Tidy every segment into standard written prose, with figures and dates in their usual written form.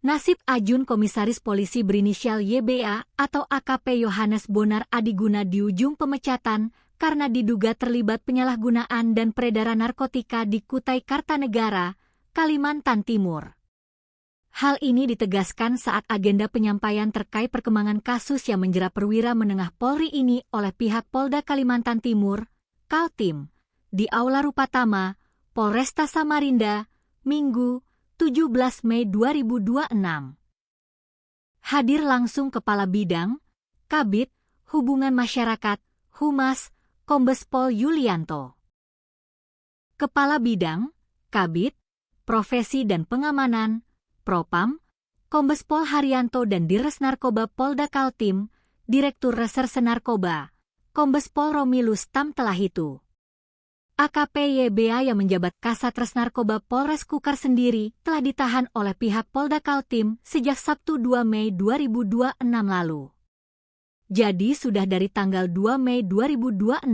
Nasib Ajun Komisaris Polisi berinisial YBA atau AKP Yohanes Bonar Adiguna di ujung pemecatan karena diduga terlibat penyalahgunaan dan peredaran narkotika di Kutai Kartanegara, Kalimantan Timur. Hal ini ditegaskan saat agenda penyampaian terkait perkembangan kasus yang menjerat perwira menengah Polri ini oleh pihak Polda Kalimantan Timur, Kaltim, di Aula Rupatama, Polresta Samarinda, Minggu, 17 Mei 2026. Hadir langsung Kepala Bidang, Kabid, Hubungan Masyarakat, Humas, Kombes Pol Yulianto. Kepala Bidang, Kabid, Profesi dan Pengamanan, Propam, Kombes Pol Haryanto dan Dirres Narkoba Polda Kaltim, Direktur Reserse Narkoba, Kombes Pol Romilus Tamtelahitu. AKP YBA yang menjabat Kasatres Narkoba Polres Kukar sendiri telah ditahan oleh pihak Polda Kaltim sejak Sabtu 2 Mei 2026 lalu. Jadi sudah dari tanggal 2 Mei 2026,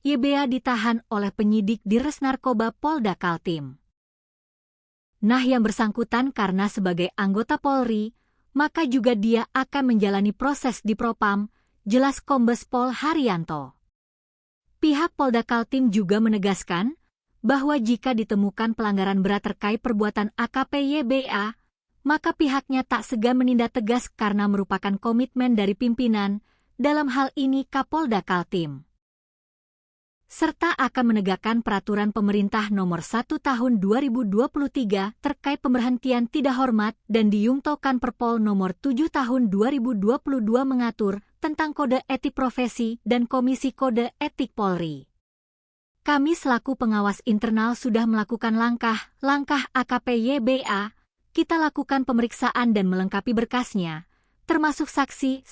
YBA ditahan oleh penyidik Dirres Narkoba Polda Kaltim. Nah, yang bersangkutan karena sebagai anggota Polri, maka juga dia akan menjalani proses di Propam, jelas Kombes Pol Haryanto. Pihak Polda Kaltim juga menegaskan bahwa jika ditemukan pelanggaran berat terkait perbuatan AKP YBA, maka pihaknya tak segan menindak tegas karena merupakan komitmen dari pimpinan, dalam hal ini Kapolda Kaltim. Serta akan menegakkan peraturan pemerintah nomor 1 tahun 2023 terkait pemberhentian tidak hormat dan diyungtokan Perpol nomor 7 tahun 2022 mengatur tentang kode etik profesi dan Komisi Kode Etik Polri. Kami selaku pengawas internal sudah melakukan langkah AKP YBA, kita lakukan pemeriksaan dan melengkapi berkasnya, termasuk saksi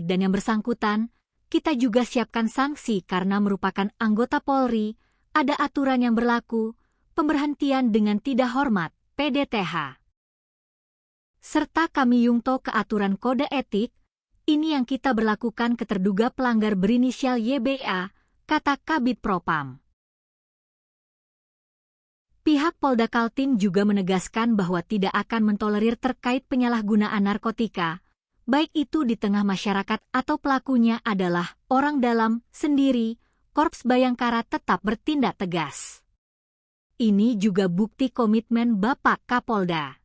dan yang bersangkutan, kita juga siapkan sanksi karena merupakan anggota Polri, ada aturan yang berlaku, pemberhentian dengan tidak hormat, PDTH. Serta kami yungto ke aturan kode etik, ini yang kita berlakukan ke terduga pelanggar berinisial YBA, kata Kabid Propam. Pihak Polda Kaltim juga menegaskan bahwa tidak akan mentolerir terkait penyalahgunaan narkotika, baik itu di tengah masyarakat atau pelakunya adalah orang dalam, sendiri, Korps Bayangkara tetap bertindak tegas. Ini juga bukti komitmen Bapak Kapolda.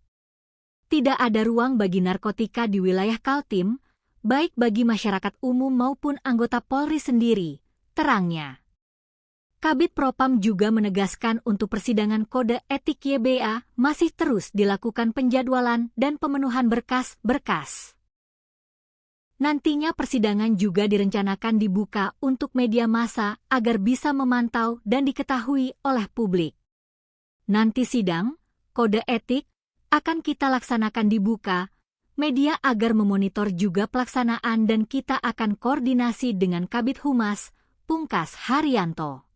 Tidak ada ruang bagi narkotika di wilayah Kaltim, baik bagi masyarakat umum maupun anggota Polri sendiri, terangnya. Kabid Propam juga menegaskan untuk persidangan kode etik YBA masih terus dilakukan penjadwalan dan pemenuhan berkas-berkas. Nantinya persidangan juga direncanakan dibuka untuk media massa agar bisa memantau dan diketahui oleh publik. Nanti sidang, kode etik, akan kita laksanakan dibuka, media agar memonitor juga pelaksanaan dan kita akan koordinasi dengan Kabid Humas, Pungkas Haryanto.